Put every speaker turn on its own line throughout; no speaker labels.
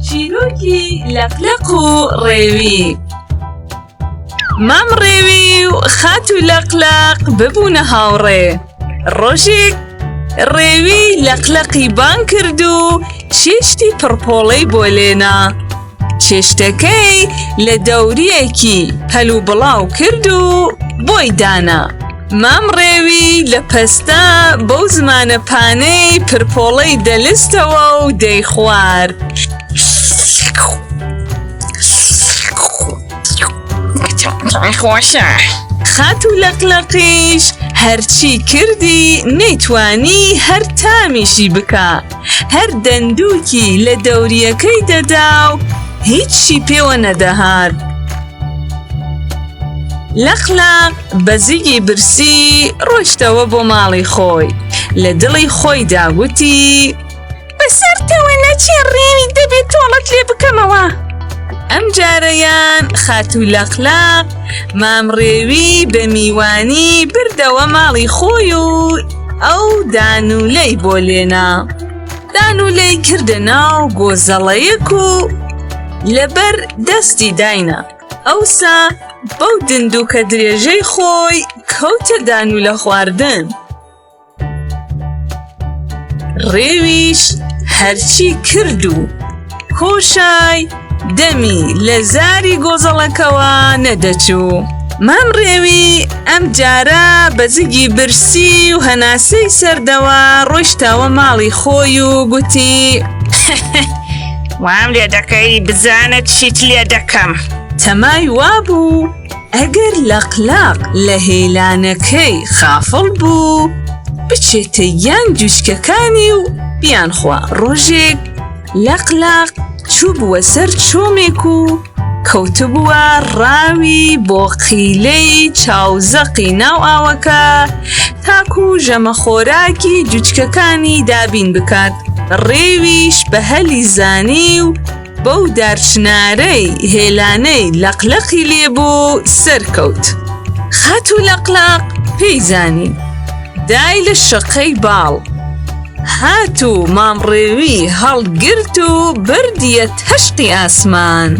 چیرۆکی لەقلەق و ڕێوی. مام ڕێوی و خات و لەقلەق ببوونە هاوڕێ. ڕۆژێک ڕێوی لەقلەقی بان کرد و چێشتی پڕپۆڵەی بۆ لێنا. چێشتەکەی لە دەوریەکی پەلو بڵاو کرد و بۆی دانا. مام ڕێوی لە پەستا بەو زمانە پانەی پرپۆڵەی دەلستەوە و دەیخوارد.
خۆشە.
خات و لەقلەقیش هەرچی کردی نەیتوانی هەر تامیشی بکە. هەر دەندووکی لە دەوریەکەی دەدا و هیچی پێوە نەدەهات. لەقلەق بەزیگی برسی ڕۆیشتەوە بۆ ماڵی خۆی. لە دڵی خۆی داگوتی بەسەرتەوە نەچێ ڕێوی دەبێت تۆڵەت لێ بکەمەوە. ئەم جارەیان خات و لەقلەق مام ڕێوی بە میوانی بردەوە ماڵی خۆی و ئەو دانولەی بۆ لێنا. دانولەی کردە ناو گۆزەڵەیەک و لەبەر دەستی داینا. ئەوسا بەو دندووکە درێژەی خۆی کەوتە دانولە خواردن. ڕێویش هەرچی کرد و کۆشای دەمی لە زاری گۆزەڵەکەوە نەدەچوو. مام ڕێوی ئەم جارە بەزگی برسی و هەناسەی سەردەوە ڕۆیشتەوە ماڵی خۆی و گوتی
وام لێ دەکەی بزانت چیت لێ دەکەم.
تەمای وابوو ئەگەر لەقلەق لە هێلانەکەی خافڵ بوو بچێتە یان جوچکەکانی و بیانخوا. ڕۆژێک لەقلەق چوو بووە سەر چۆمێک و کەوتبووە ڕاوی بۆ قیلەی چاوزەقی ناو ئاوەکە تاکو ژەمەخۆراکی جوچکەکانی دابین بکات. ڕێویش بە هەلی زانی و بەو دارچنارەی هێلانەی لەقلەقی لێبوو سەرکەوت. خات و لەقلەق پێی زانی دای لە شەقەی باڵ. هات و مام ڕێوی هەڵگرت و بردیە تەشقی ئاسمان.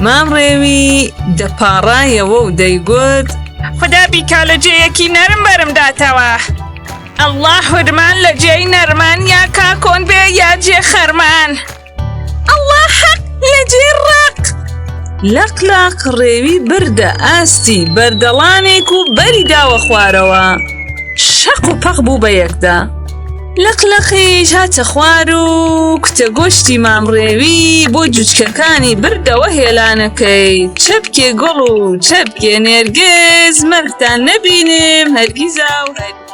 مام ڕێوی دەپاڕایەوە و دەیگوت
خدا بیکا لە جێیەکی نەرم بەرم داتەوە. ئەڵڵا هورمان لە جێی نەرمان یا کاکۆن بێ یا جێ خەرمان.
ئەڵڵا حەق لە جێ ڕق. لەقلەق ڕێوی بردە ئاستی بەردەڵانێک و بەری داوە خوارەوە. شەق و پەق بوو بە یەکدا. لەقلەقیش هاتە خوار و کوتە گۆشتی مام ڕێوی بۆ جوچکەکانی بردەوە هێلانەکەی. چەپکێ گوڵ و چەپکێ نێرگێز مەرگتان نەبینم هەرگیزا و هەرگیز.